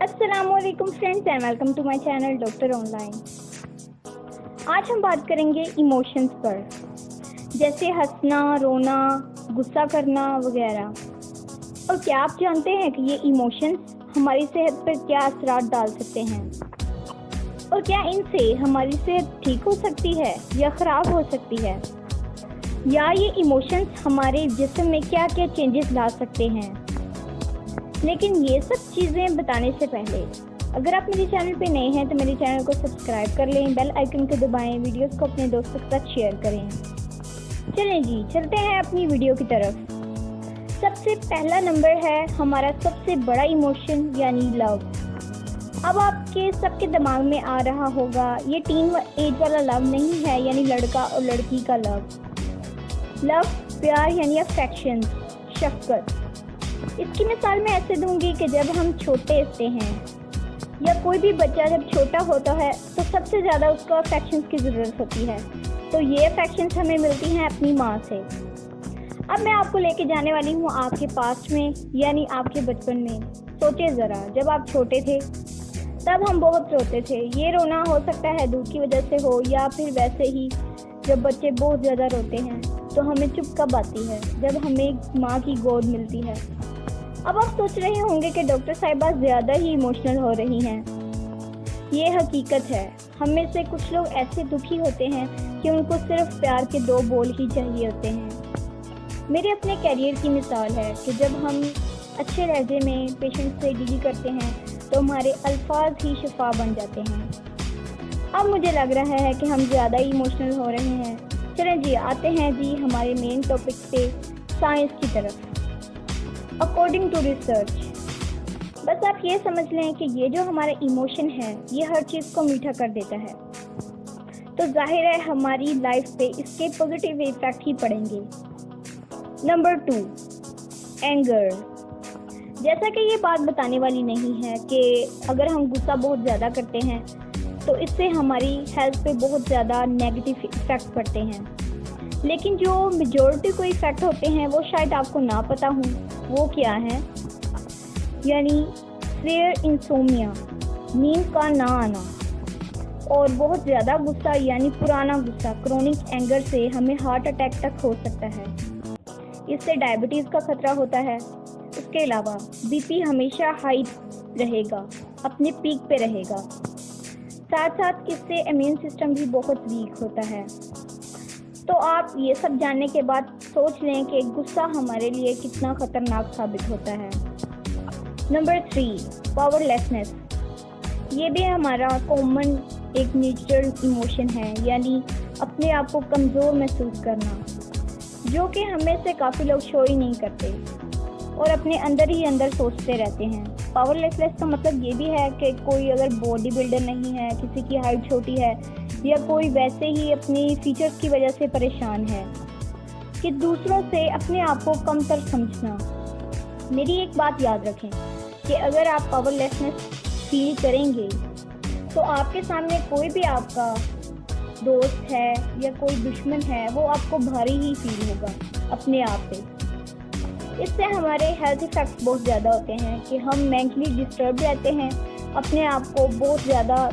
अस्सलामुअलैकुम friends and welcome to my channel doctor online. आज हम बात करेंगे इमोशंस पर, जैसे हंसना, रोना, गुस्सा करना वगैरह। और क्या आप जानते हैं कि ये इमोशंस हमारी सेहत पर क्या असरात डाल सकते हैं और क्या इनसे हमारी सेहत ठीक हो सकती है या ख़राब हो सकती है, या ये इमोशंस हमारे जिस्म में क्या क्या चेंजेस ला सकते हैं। लेकिन ये सब चीज़ें बताने से पहले अगर आप मेरे चैनल पे नए हैं तो मेरे चैनल को सब्सक्राइब कर लें, बेल आइकन को दबाएं, वीडियोस को अपने दोस्तों के साथ शेयर करें। चलें जी, चलते हैं अपनी वीडियो की तरफ। सबसे पहला नंबर है हमारा सबसे बड़ा इमोशन यानी लव। अब आपके सबके दिमाग में आ रहा होगा ये टीन एज वाला लव नहीं है, यानी लड़का और लड़की का लव प्यार यानी अफेक्शन, शफकत। इसकी मिसाल मैं ऐसे दूंगी कि जब हम छोटे होते हैं या कोई भी बच्चा जब छोटा होता है तो सबसे ज़्यादा उसको अफेक्शंस की ज़रूरत होती है। तो ये अफेक्शंस हमें मिलती हैं अपनी माँ से। अब मैं आपको लेके जाने वाली हूँ आपके पास्ट में, यानी आपके बचपन में। सोचिए ज़रा, जब आप छोटे थे तब हम बहुत रोते थे। ये रोना हो सकता है दूध की वजह से हो, या फिर वैसे ही जब बच्चे बहुत ज़्यादा रोते हैं तो हमें चुप कब आती है, जब हमें माँ की गोद मिलती है। अब आप सोच रहे होंगे कि डॉक्टर साहिबा ज़्यादा ही इमोशनल हो रही हैं। ये हकीकत है, हम में से कुछ लोग ऐसे दुखी होते हैं कि उनको सिर्फ प्यार के दो बोल ही चाहिए होते हैं। मेरे अपने कैरियर की मिसाल है कि जब हम अच्छे लहजे में पेशेंट से डील करते हैं तो हमारे अल्फाज ही शिफा बन जाते हैं। अब मुझे लग रहा है कि हम ज़्यादा इमोशनल हो रहे हैं। चलें जी, आते हैं जी हमारे मेन टॉपिक पे, साइंस की तरफ। अकॉर्डिंग टू रिसर्च, बस आप ये समझ लें कि ये जो हमारा इमोशन है ये हर चीज़ को मीठा कर देता है, तो जाहिर है हमारी लाइफ पे इसके पॉजिटिव इफेक्ट ही पड़ेंगे। Number 2, anger. जैसा कि ये बात बताने वाली नहीं है कि अगर हम गुस्सा बहुत ज़्यादा करते हैं तो इससे हमारी हेल्थ पे बहुत ज़्यादा नेगेटिव इफेक्ट पड़ते हैं, लेकिन जो मेजॉरिटी को इफेक्ट होते हैं वो शायद आपको ना पता हो। वो क्या है, यानी रेयर इंसोमिया, नींद का ना आना, और बहुत ज़्यादा गुस्सा यानी पुराना गुस्सा, क्रोनिक एंगर से हमें हार्ट अटैक तक हो सकता है। इससे डायबिटीज़ का खतरा होता है। उसके अलावा बीपी हमेशा हाई रहेगा, अपने पीक पे रहेगा। साथ साथ इससे इम्यून सिस्टम भी बहुत वीक होता है। तो आप ये सब जानने के बाद सोच लें कि गुस्सा हमारे लिए कितना खतरनाक साबित होता है। Number 3, powerlessness. ये भी हमारा कॉमन एक नेचुरल इमोशन है, यानी अपने आप को कमज़ोर महसूस करना, जो कि हमें से काफ़ी लोग शो ही नहीं करते और अपने अंदर ही अंदर सोचते रहते हैं। पावरलेसनेस का मतलब ये भी है कि कोई अगर बॉडी बिल्डर नहीं है, किसी की हाइट छोटी है, या कोई वैसे ही अपनी फीचर्स की वजह से परेशान है, कि दूसरों से अपने आप को कमतर समझना। मेरी एक बात याद रखें कि अगर आप पावरलेसनेस फील करेंगे तो आपके सामने कोई भी आपका दोस्त है या कोई दुश्मन है, वो आपको भारी ही फील होगा अपने आप पे। इससे हमारे हेल्थ इफेक्ट्स बहुत ज़्यादा होते हैं कि हम मेंटली डिस्टर्ब रहते हैं, अपने आप को बहुत ज़्यादा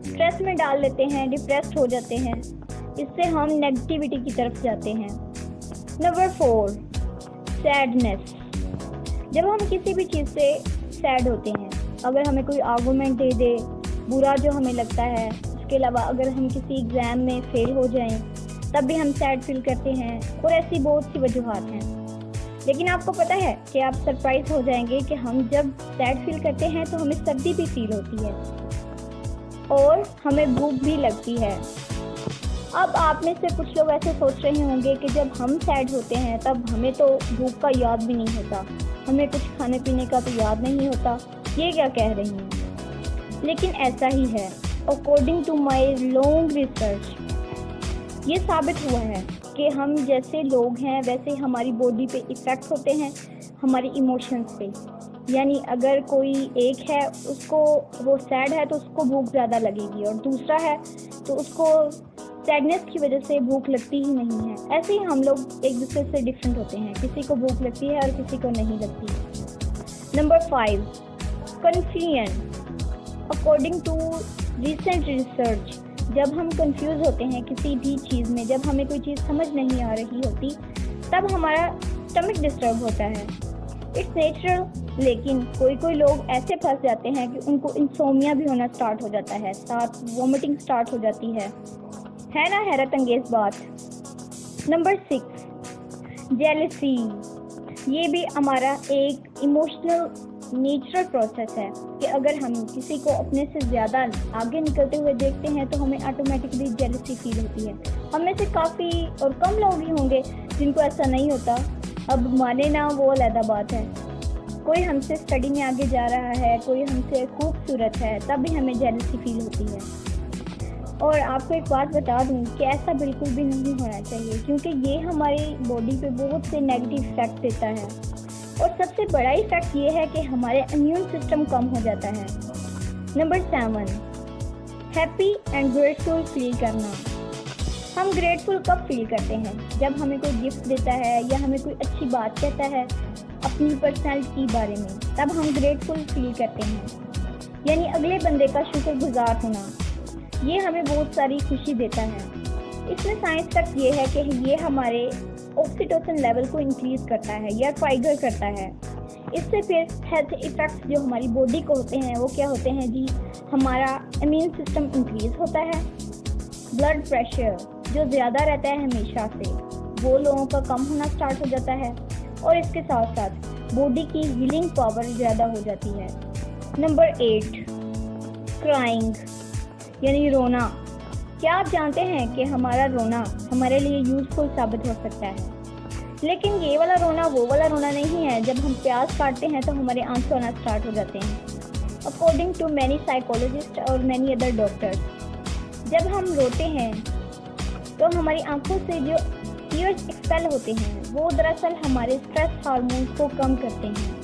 स्ट्रेस में डाल लेते हैं, डिप्रेस्ड हो जाते हैं। इससे हम नेगेटिविटी की तरफ जाते हैं। Number 4, sadness. जब हम किसी भी चीज़ से सैड होते हैं, अगर हमें कोई आर्गूमेंट दे दे बुरा जो हमें लगता है, उसके अलावा अगर हम किसी एग्ज़ाम में फेल हो जाएं तब भी हम सैड फील करते हैं, और ऐसी बहुत सी वजूहात हैं। लेकिन आपको पता है कि आप सरप्राइज हो जाएंगे कि हम जब सैड फील करते हैं तो हमें सर्दी भी फील होती है और हमें भूख भी लगती है। अब आप में से कुछ लोग ऐसे सोच रहे होंगे कि जब हम सैड होते हैं तब हमें तो भूख का याद भी नहीं होता, हमें कुछ खाने पीने का तो याद नहीं होता, ये क्या कह रही हैं। लेकिन ऐसा ही है। According to my long research, ये साबित हुआ है कि हम जैसे लोग हैं वैसे हमारी बॉडी पे इफ़ेक्ट होते हैं हमारी इमोशंस पे। यानी अगर कोई एक है, उसको वो सैड है तो उसको भूख ज़्यादा लगेगी, और दूसरा है तो उसको सैडनेस की वजह से भूख लगती ही नहीं है। ऐसे ही हम लोग एक दूसरे से डिफरेंट होते हैं, किसी को भूख लगती है और किसी को नहीं लगती। Number 5, confusion. According to recent research, जब हम कंफ्यूज होते हैं किसी भी चीज़ में, जब हमें कोई चीज़ समझ नहीं आ रही होती, तब हमारा स्टमक डिस्टर्ब होता है। इट्स नेचुरल, लेकिन कोई लोग ऐसे फंस जाते हैं कि उनको इंसोमिया भी होना स्टार्ट हो जाता है, साथ वोमिटिंग स्टार्ट हो जाती है ना हैरत अंगेज बात। Number 6, jealousy. ये भी हमारा एक इमोशनल नेचुरल प्रोसेस है कि अगर हम किसी को अपने से ज़्यादा आगे निकलते हुए देखते हैं तो हमें ऑटोमेटिकली जेलसी फील होती है। हम में से काफ़ी और कम लोग ही होंगे जिनको ऐसा नहीं होता। अब माने ना, वो अलग बात है। कोई हमसे स्टडी में आगे जा रहा है, कोई हमसे खूबसूरत है, तब भी हमें जेलसी फील होती है। और आपको एक बात बता दूं कि ऐसा बिल्कुल भी नहीं होना चाहिए, क्योंकि ये हमारी बॉडी पे बहुत से नेगेटिव इफेक्ट देता है। और सबसे बड़ा इफेक्ट ये है कि हमारे इम्यून सिस्टम कम हो जाता है। Number 7, happy and grateful feel करना। हम ग्रेटफुल कब फील करते हैं? जब हमें कोई गिफ्ट देता है या हमें कोई अच्छी बात कहता है अपनी पर्सनैलिटी के बारे में, तब हम ग्रेटफुल फील करते हैं, यानी अगले बंदे का शुक्रगुजार होना। ये हमें बहुत सारी खुशी देता है। इसमें साइंस तक ये है कि ये हमारे ऑक्सीटोसिन लेवल को इंक्रीज करता है या ट्राइगर करता है। इससे फिर हेल्थ इफेक्ट्स जो हमारी बॉडी को होते हैं वो क्या होते हैं जी? हमारा इम्यून सिस्टम इंक्रीज होता है, ब्लड प्रेशर जो ज़्यादा रहता है हमेशा से, वो लोगों का कम होना स्टार्ट हो जाता है, और इसके साथ साथ बॉडी की हीलिंग पावर ज़्यादा हो जाती है। नंबर 8, क्राइंग, यानी रोना। क्या आप जानते हैं कि हमारा रोना हमारे लिए यूज़फुल साबित हो सकता है? लेकिन ये वाला रोना वो वाला रोना नहीं है। जब हम प्याज काटते हैं तो हमारे आंसू आना स्टार्ट हो जाते हैं। अकॉर्डिंग टू मैनी साइकोलॉजिस्ट और मैनी अदर डॉक्टर्स, जब हम रोते हैं तो हमारी आंखों से जो टीयर्स एक्सपेल होते हैं वो दरअसल हमारे स्ट्रेस हार्मोन्स को कम करते हैं।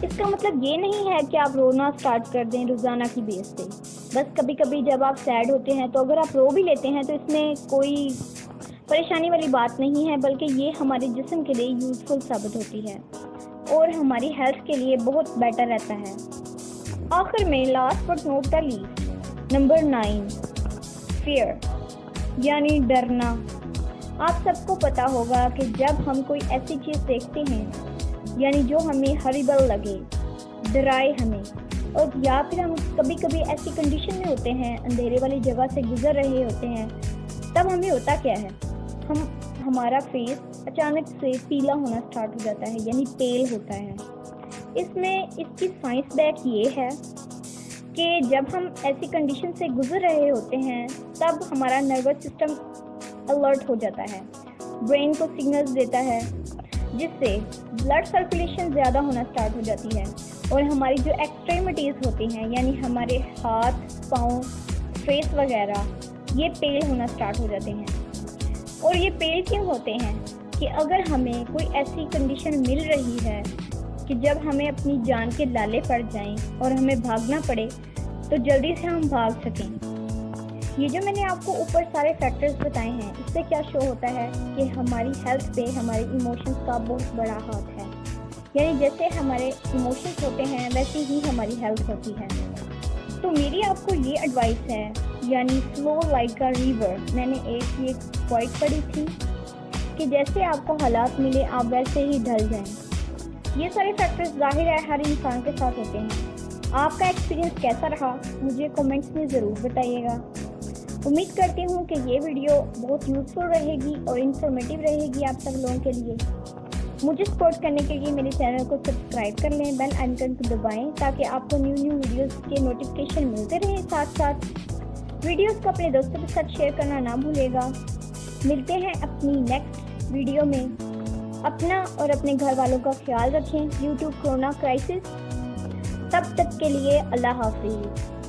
इसका मतलब ये नहीं है कि आप रोना स्टार्ट कर दें रोज़ाना की बेस पे। बस कभी कभी जब आप सैड होते हैं तो अगर आप रो भी लेते हैं तो इसमें कोई परेशानी वाली बात नहीं है, बल्कि ये हमारे जिस्म के लिए यूज़फुल साबित होती है और हमारी हेल्थ के लिए बहुत बेटर रहता है। आखिर में last but not the least, number 9, fear, यानी डरना। आप सबको पता होगा कि जब हम कोई ऐसी चीज़ देखते हैं यानी जो हमें हॉरिबल लगे, डराए हमें, और या फिर हम कभी कभी ऐसी कंडीशन में होते हैं, अंधेरे वाली जगह से गुजर रहे होते हैं, तब हमें होता क्या है? हमारा फेस अचानक से पीला होना स्टार्ट हो जाता है, यानी पेल होता है। इसमें इसकी साइंस बैक ये है कि जब हम ऐसी कंडीशन से गुजर रहे होते हैं तब हमारा नर्वस सिस्टम अलर्ट हो जाता है, ब्रेन को सिग्नल्स देता है, जिससे ब्लड सर्कुलेशन ज़्यादा होना स्टार्ट हो जाती है और हमारी जो एक्सट्रीमिटीज़ होती हैं यानी हमारे हाथ, पाँव, फेस वगैरह, ये पेल होना स्टार्ट हो जाते हैं। और ये पेल क्यों होते हैं? कि अगर हमें कोई ऐसी कंडीशन मिल रही है कि जब हमें अपनी जान के लाले पड़ जाएं और हमें भागना पड़े तो जल्दी से हम भाग सकें। ये जो मैंने आपको ऊपर सारे फैक्टर्स बताए हैं, इससे क्या शो होता है कि हमारी हेल्थ पे हमारे इमोशंस का बहुत बड़ा हाथ है। यानी जैसे हमारे इमोशंस होते हैं वैसे ही हमारी हेल्थ होती है। तो मेरी आपको ये एडवाइस है, यानी फ्लो लाइक अ रिवर। मैंने एक ये क्वाइट पढ़ी थी कि जैसे आपको हालात मिले आप वैसे ही ढल जाएं। ये सारे फैक्टर्स जाहिर है हर इंसान के साथ होते हैं। आपका एक्सपीरियंस कैसा रहा मुझे कमेंट्स में ज़रूर बताइएगा। उम्मीद करती हूँ कि ये वीडियो बहुत यूज़फुल रहेगी और इंफॉर्मेटिव रहेगी आप सब लोगों के लिए। मुझे सपोर्ट करने के लिए मेरे चैनल को सब्सक्राइब कर लें, बेल आइकन को दबाएं ताकि आपको न्यू वीडियोस के नोटिफिकेशन मिलते रहें। साथ साथ वीडियोस को अपने दोस्तों के साथ शेयर करना ना भूलेगा। मिलते हैं अपनी नेक्स्ट वीडियो में। अपना और अपने घर वालों का ख्याल रखें ड्यू टू कोरोना क्राइसिस। तब तक के लिए अल्लाह हाफिज़।